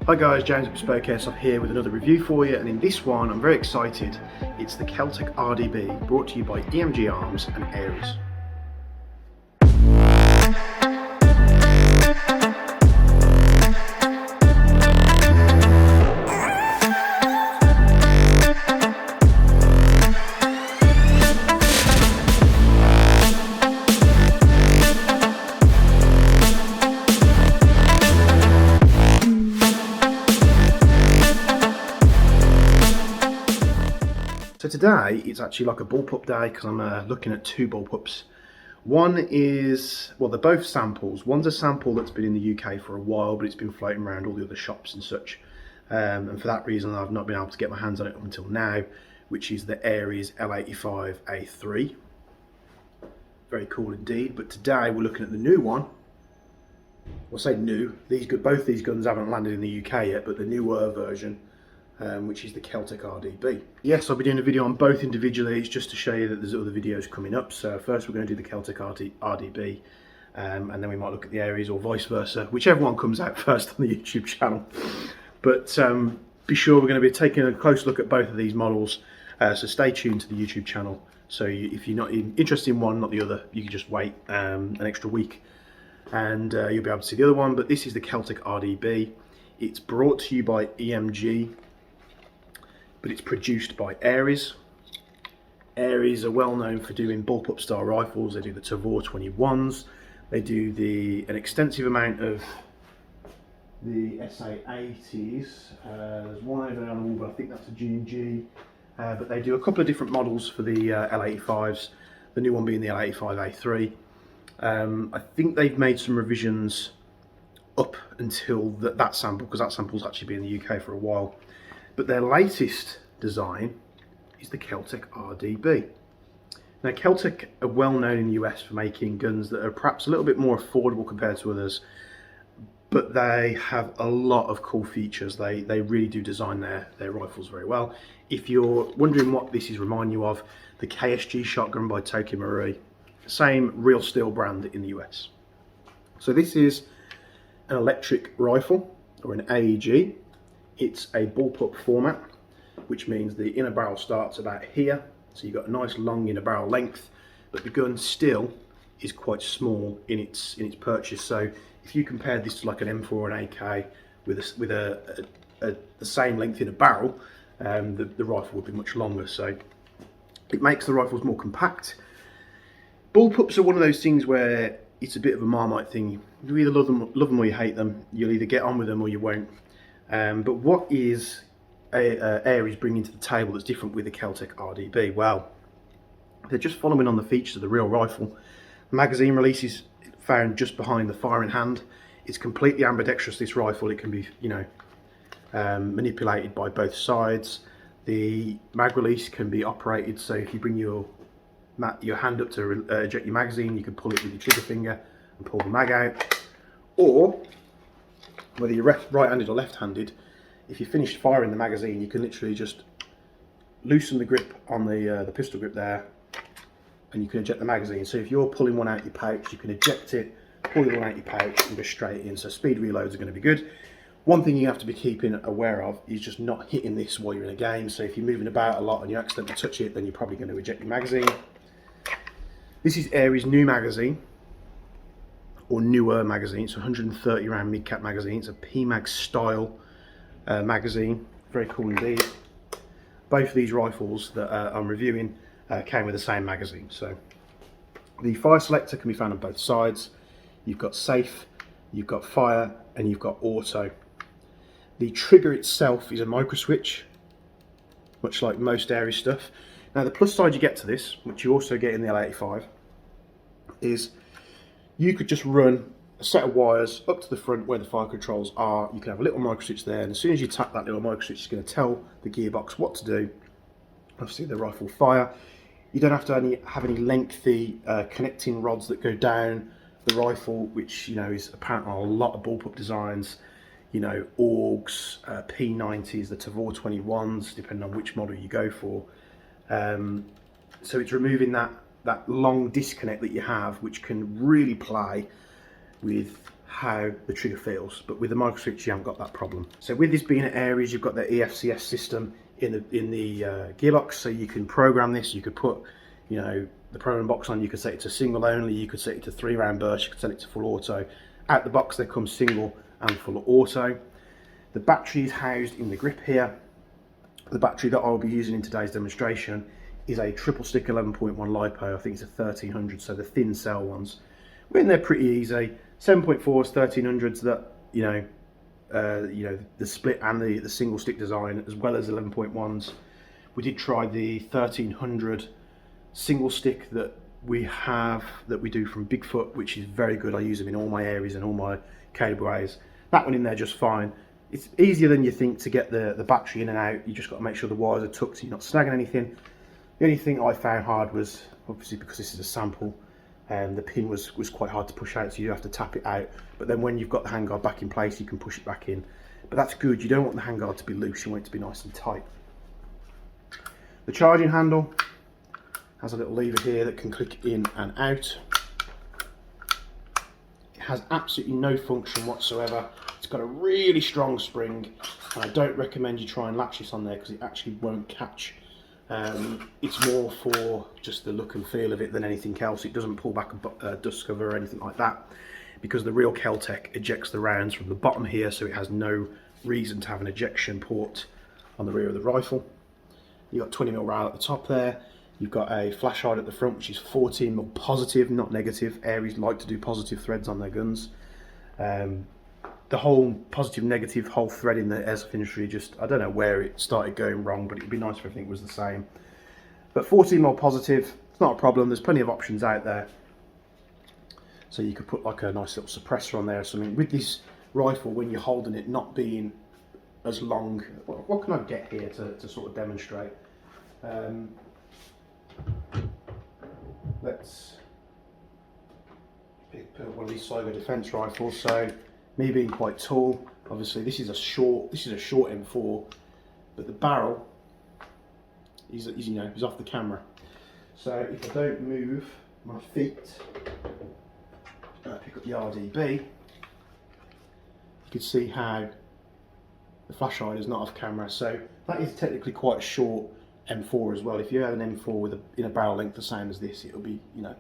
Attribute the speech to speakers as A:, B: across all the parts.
A: Hi guys, James at Bespoke Airsoft here with another review for you, and in this one I'm very excited. It's the Kel Tec RDB, brought to you by EMG Ares and Ares. So today it's actually like a bullpup day because I'm looking at two bullpups. One is, well, they're both samples. One's a sample that's been in the UK for a while, but it's been floating around all the other shops and such. And for that reason I've not been able to get my hands on it up until now, which is the Ares L85 A3. Very cool indeed, but today we're looking at the new one. I'll say new, both these guns haven't landed in the UK yet, but the newer version, which is the Kel Tec RDB. Yes, I'll be doing a video on both individually. It's just to show you that there's other videos coming up. So first we're going to do the Kel Tec RDB, and then we might look at the Ares or vice versa, whichever one comes out first on the YouTube channel. But be sure we're going to be taking a close look at both of these models, so stay tuned to the YouTube channel. So if you're not interested in one, not the other, you can just wait an extra week and you'll be able to see the other one. But this is the Kel Tec RDB. It's brought to you by EMG, but it's produced by Ares. Ares are well known for doing bullpup style rifles. They do the Tavor 21s. They do an extensive amount of the SA80s. There's one over there on the wall, but I think that's a G&G. But they do a couple of different models for the L85s, the new one being the L85 A3. I think they've made some revisions up until that sample, because that sample's actually been in the UK for a while. But their latest design is the Kel Tec RDB. Now, Kel Tec are well known in the US for making guns that are perhaps a little bit more affordable compared to others, but they have a lot of cool features. They really do design their rifles very well. If you're wondering what this is reminding you of, the KSG shotgun by Tokyo Marui, same real steel brand in the US. So this is an electric rifle, or an AEG. It's a bullpup format, which means the inner barrel starts about here. So you've got a nice long inner barrel length, but the gun still is quite small in its purchase. So if you compare this to like an M4 or an AK with the same length in a barrel, the rifle would be much longer. So it makes the rifles more compact. Bullpups are one of those things where it's a bit of a Marmite thing. You either love them or you hate them. You'll either get on with them or you won't. But what is Ares bringing to the table that's different with the Kel Tec RDB? Well, they're just following on the features of the real rifle. The magazine release is found just behind the firing hand. It's completely ambidextrous, this rifle. It can be, manipulated by both sides. The mag release can be operated, so if you bring your hand up to eject your magazine, you can pull it with your trigger finger and pull the mag out. Or whether you're right-handed or left-handed, if you finished firing the magazine, you can literally just loosen the grip on the pistol grip there, and you can eject the magazine. So if you're pulling one out your pouch, you can eject it, pull the one out your pouch, and go straight in. So speed reloads are going to be good. One thing you have to be keeping aware of is just not hitting this while you're in a game. So if you're moving about a lot and you accidentally touch it, then you're probably going to eject your magazine. This is Ares' new magazine, or newer magazine. It's a 130 round mid-cap magazine. It's a PMag style magazine. Very cool indeed. Both of these rifles that I'm reviewing came with the same magazine. So the fire selector can be found on both sides. You've got safe, you've got fire, and you've got auto. The trigger itself is a micro switch, much like most Ares stuff. Now the plus side you get to this, which you also get in the L85, is you could just run a set of wires up to the front where the fire controls are. You can have a little micro switch there, and as soon as you tap that little micro switch, it's going to tell the gearbox what to do. Obviously the rifle will fire. You don't have to have any lengthy connecting rods that go down the rifle, which is apparent on a lot of bullpup designs. AUGs, P90s, the Tavor 21s, depending on which model you go for. So it's removing that long disconnect that you have, which can really play with how the trigger feels, but with the micro switch you haven't got that problem. So with this being at Ares, you've got the EFCS system in the gearbox, so you can program this. You could put, you know, the program box on. You could set it to single only, you could set it to 3-round burst, you could set it to full auto. Out the box there comes single and full auto. The battery is housed in the grip here. The battery that I'll be using in today's demonstration is a triple stick 11.1 LiPo. I think it's a 1300, so the thin cell ones. We're in there pretty easy. 7.4s, 1300s that, you know, the split and the single stick design, as well as 11.1s. We did try the 1300 single stick that we do from Bigfoot, which is very good. I use them in all my Ares and all my cableways. That went in there just fine. It's easier than you think to get the battery in and out. You just got to make sure the wires are tucked so you're not snagging anything. The only thing I found hard was, obviously because this is a sample, the pin was quite hard to push out, so you have to tap it out. But then when you've got the handguard back in place, you can push it back in. But that's good. You don't want the handguard to be loose, you want it to be nice and tight. The charging handle has a little lever here that can click in and out. It has absolutely no function whatsoever. It's got a really strong spring, and I don't recommend you try and latch this on there because it actually won't catch. It's more for just the look and feel of it than anything else. It doesn't pull back a dust cover or anything like that, because the real Kel Tec ejects the rounds from the bottom here, so it has no reason to have an ejection port on the rear of the rifle. You've got 20mm rail at the top there. You've got a flashlight at the front, which is 14mm positive, not negative. Ares like to do positive threads on their guns. The whole positive negative whole thread in the airsoft industry, just, I don't know where it started going wrong, but it'd be nice if everything was the same. But 14mm positive, it's not a problem. There's plenty of options out there. So you could put like a nice little suppressor on there or something. With this rifle, when you're holding it not being as long, what can I get here to sort of demonstrate? Let's pick one of these Saiga defense rifles. So me being quite tall, obviously this is a short M4, but the barrel is off the camera. So if I don't move my feet, pick up the RDB, you can see how the flashlight is not off camera. So that is technically quite a short M4 as well. If you had an M4 with a barrel length the same as this, it'll be, you know,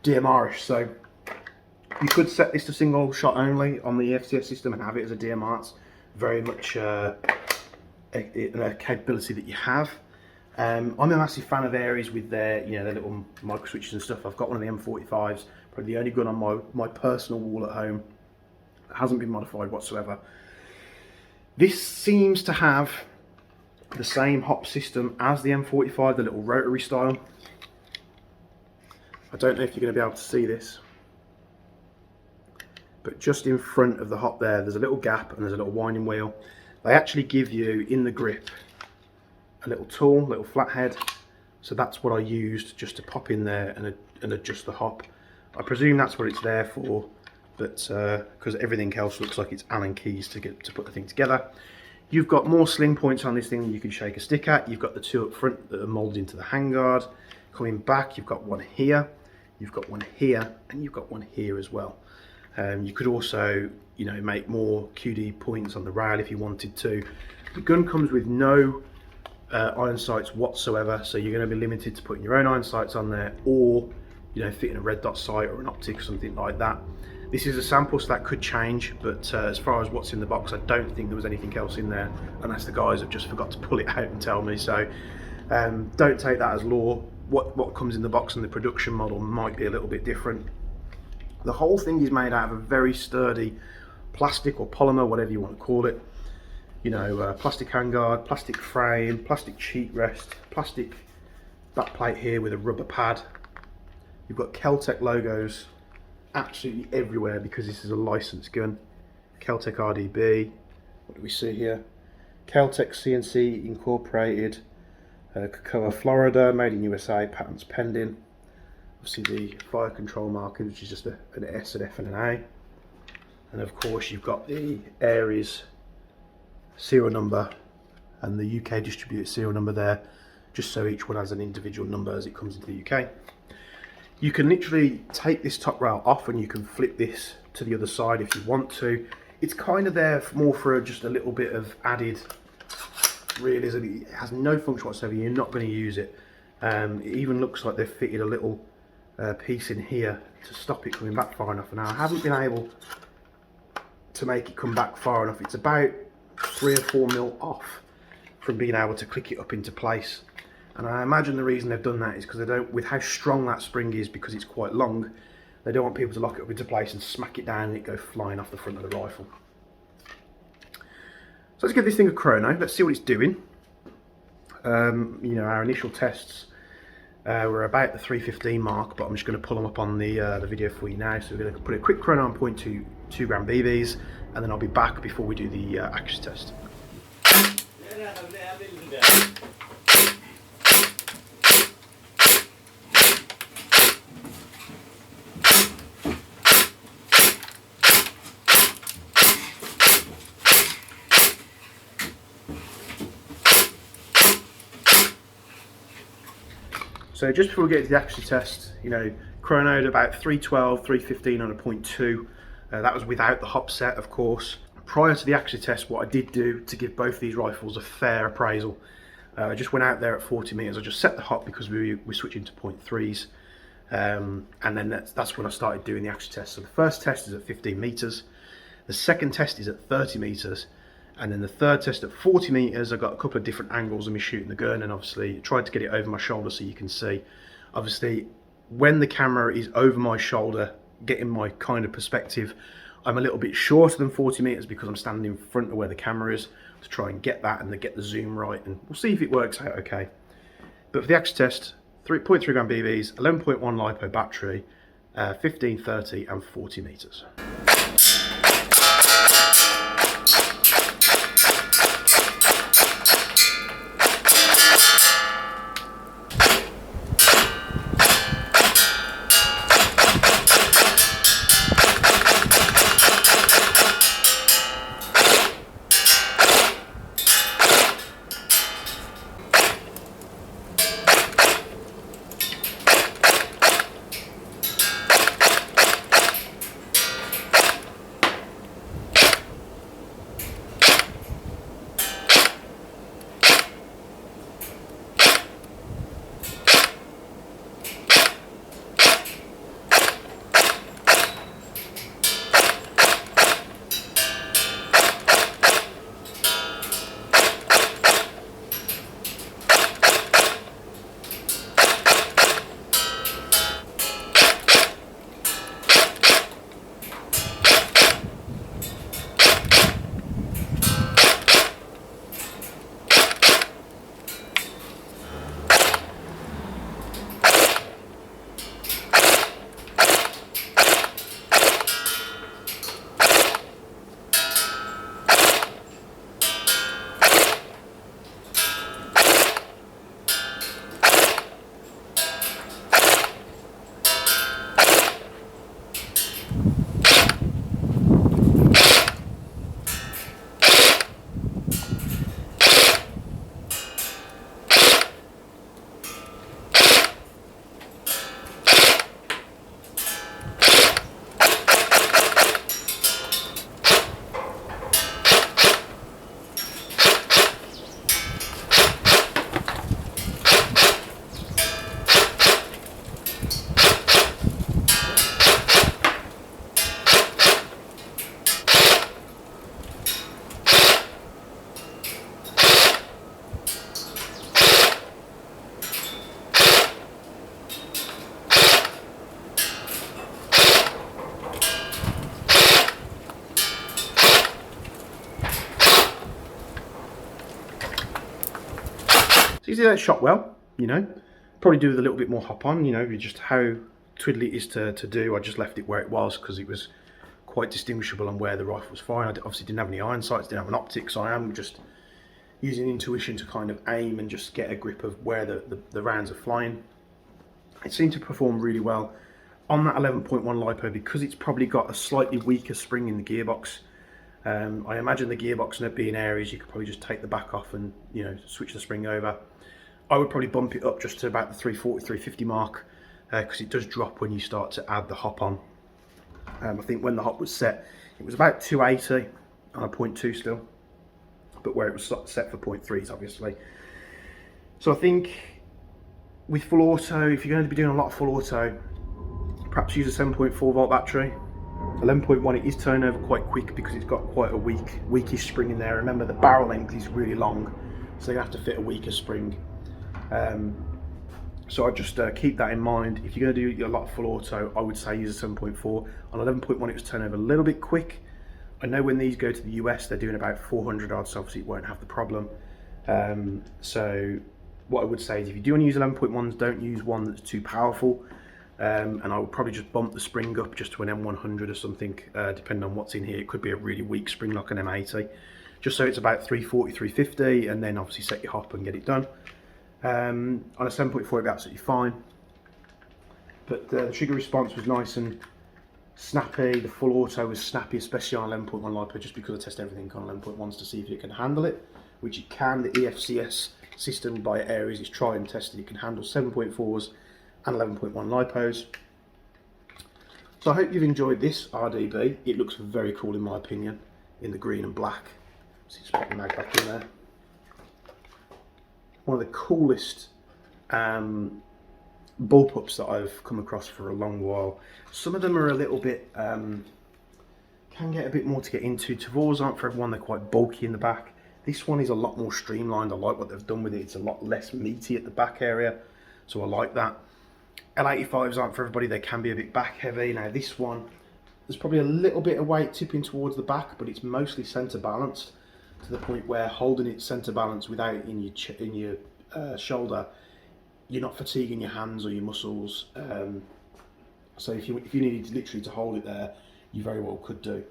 A: DMR-ish. So you could set this to single shot only on the EFCS system and have it as a DMR. It's very much a capability that you have. I'm a massive fan of Ares with their, you know, their little micro switches and stuff. I've got one of the M45s, probably the only gun on my personal wall at home. It hasn't been modified whatsoever. This seems to have the same hop system as the M45, the little rotary style. I don't know if you're going to be able to see this, but just in front of the hop there's a little gap and there's a little winding wheel. They actually give you in the grip a little tool, little flathead. So that's what I used just to pop in there and adjust the hop. I presume that's what it's there for, but because everything else looks like it's Allen keys to put the thing together. You've got more sling points on this thing that you can shake a stick at. You've got the two up front that are molded into the handguard. Coming back, you've got one here, you've got one here, and you've got one here as well. You could also, you know, make more QD points on the rail if you wanted to. The gun comes with no iron sights whatsoever, so you're going to be limited to putting your own iron sights on there, or, you know, fitting a red dot sight or an optic or something like that. This is a sample, so that could change, but as far as what's in the box, I don't think there was anything else in there, unless the guys have just forgot to pull it out and tell me. So don't take that as law. What comes in the box and the production model might be a little bit different. The whole thing is made out of a very sturdy plastic or polymer, whatever you want to call it. You know, plastic handguard, plastic frame, plastic cheek rest, plastic backplate here with a rubber pad. You've got Kel Tec logos absolutely everywhere because this is a licensed gun. Kel Tec RDB, what do we see here? Kel Tec CNC Incorporated, Cocoa, Florida, made in USA, patents pending. Obviously the fire control marking, which is just an S, an F and an A. And of course you've got the Ares serial number and the UK distributed serial number there, just so each one has an individual number as it comes into the UK. You can literally take this top rail off and you can flip this to the other side if you want to. It's kind of there more for just a little bit of added realism. It has no function whatsoever. You're not going to use it. It even looks like they've fitted a little piece in here to stop it coming back far enough. And I haven't been able to make it come back far enough. It's about 3 or 4 mil off from being able to click it up into place. And I imagine the reason they've done that is because they don't, with how strong that spring is, because it's quite long, they don't want people to lock it up into place and smack it down and it go flying off the front of the rifle. So let's give this thing a chrono. Let's see what it's doing. You know, our initial tests were about the 315 mark, but I'm just going to pull them up on the video for you now. So we're going to put a quick chrono on 0.2 gram BBs, and then I'll be back before we do the accuracy test. So just before we get to the accuracy test, you know, chronoed about 312, 315 on a 0.2. That was without the hop set, of course. Prior to the accuracy test, what I did do to give both these rifles a fair appraisal, I just went out there at 40 meters. I just set the hop because we're switching to 0.3s. And then that's when I started doing the accuracy test. So the first test is at 15 meters. The second test is at 30 meters. And then the third test at 40 meters, I got a couple of different angles of me shooting the gun, and obviously tried to get it over my shoulder so you can see. Obviously, when the camera is over my shoulder, getting my kind of perspective, I'm a little bit shorter than 40 meters because I'm standing in front of where the camera is to try and get that and to get the zoom right, and we'll see if it works out okay. But for the accuracy test, 3.3 gram BBs, 11.1 LiPo battery, 15, 30 and 40 meters. So you see that shot well, you know, probably do with a little bit more hop on, you know, just how twiddly it is to do. I just left it where it was because it was quite distinguishable on where the rifle was firing. I obviously didn't have any iron sights, didn't have an optic, so I am just using intuition to kind of aim and just get a grip of where the rounds are flying. It seemed to perform really well on that 11.1 LiPo because it's probably got a slightly weaker spring in the gearbox. I imagine the gearbox not being Ares, you could probably just take the back off and, you know, switch the spring over. I would probably bump it up just to about the 340, 350 mark because it does drop when you start to add the hop on. I think when the hop was set, it was about 280 on a 0.2 still, but where it was set for 0.3s obviously. So I think with full auto, if you're going to be doing a lot of full auto, perhaps use a 7.4 volt battery. 11.1, it is turning over quite quick because it's got quite a weakish spring in there. Remember, the barrel length is really long, so you have to fit a weaker spring. So I just keep that in mind. If you're going to do a lot of full auto, I would say use a 7.4. On 11.1, it was turning over a little bit quick. I know when these go to the US, they're doing about 400 odds, so obviously it won't have the problem. So what I would say is if you do want to use 11.1s, don't use one that's too powerful. And I would probably just bump the spring up just to an M100 or something, depending on what's in here. It could be a really weak spring like an M80, just so it's about 340, 350, and then obviously set your hop and get it done. On a 7.4 it'd be absolutely fine, but the trigger response was nice and snappy. The full auto was snappy, especially on 11.1 LiPo, just because I test everything on 11.1s to see if it can handle it, which it can. The EFCS system by Ares is tried and tested. It can handle 7.4s and 11.1 LiPos. So I hope you've enjoyed this RDB. It looks very cool in my opinion, in the green and black. So just put the mag back in there. One of the coolest bullpups that I've come across for a long while. Some of them are a little bit, can get a bit more to get into. Tavors aren't for everyone, they're quite bulky in the back. This one is a lot more streamlined. I like what they've done with it. It's a lot less meaty at the back area, so I like that. L85s aren't for everybody, they can be a bit back heavy. Now this one, there's probably a little bit of weight tipping towards the back, but it's mostly centre balanced, to the point where holding it centre balance without it in your shoulder, you're not fatiguing your hands or your muscles. So if you needed literally to hold it there, you very well could do.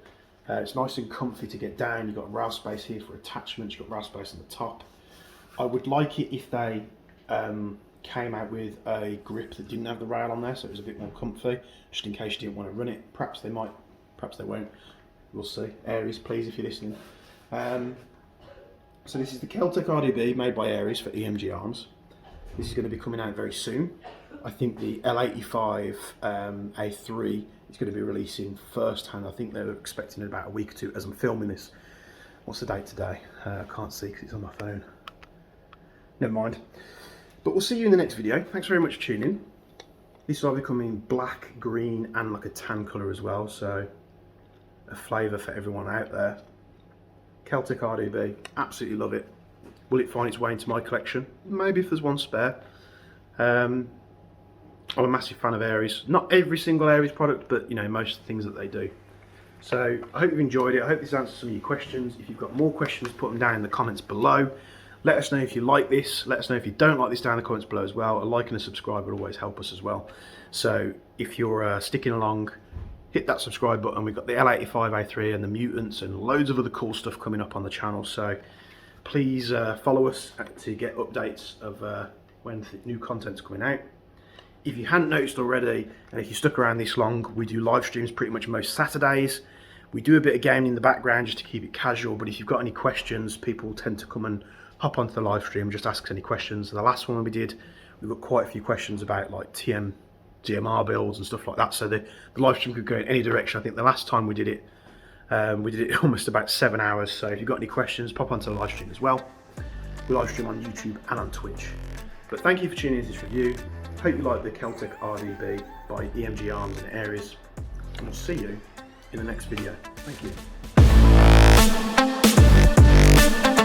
A: It's nice and comfy to get down. You've got rail space here for attachments, you've got rail space on the top. I would like it if they came out with a grip that didn't have the rail on there, so it was a bit more comfy, just in case you didn't want to run it. Perhaps they might, perhaps they won't. We'll see. Ares, please, if you're listening. So this is the Kel Tec RDB made by Ares for EMG arms. This is going to be coming out very soon. I think the L85 A3 is going to be releasing first hand. I think they're expecting in about a week or two as I'm filming this. What's the date today? I can't see because it's on my phone. Never mind. But we'll see you in the next video. Thanks very much for tuning in. This will be coming black, green and like a tan colour as well, so a flavour for everyone out there. Kel Tec RDB, absolutely love it. Will it find its way into my collection? Maybe if there's one spare. I'm a massive fan of Ares. Not every single Ares product, but you know, most things that they do. So I hope you've enjoyed it. I hope this answers some of your questions. If you've got more questions, put them down in the comments below. Let us know if you like this. Let us know if you don't like this down in the comments below as well. A like and a subscribe would always help us as well. So if you're sticking along, hit that subscribe button. We've got the L85 A3 and the Mutants and loads of other cool stuff coming up on the channel. So please follow us to get updates of when new content's coming out. If you hadn't noticed already, and if you stuck around this long, we do live streams pretty much most Saturdays. We do a bit of gaming in the background just to keep it casual, but if you've got any questions, people tend to come and hop onto the live stream, just ask us any questions. The last one we did, we got quite a few questions about like DMR builds and stuff like that, so the live stream could go in any direction. I think the last time we did it almost about 7 hours, so if you've got any questions, pop onto the live stream as well. We live stream on YouTube and on Twitch. But thank you for tuning in to this review. Hope you like the Kel Tec RDB by EMG Arms and Ares, and we'll see you in the next video. Thank you.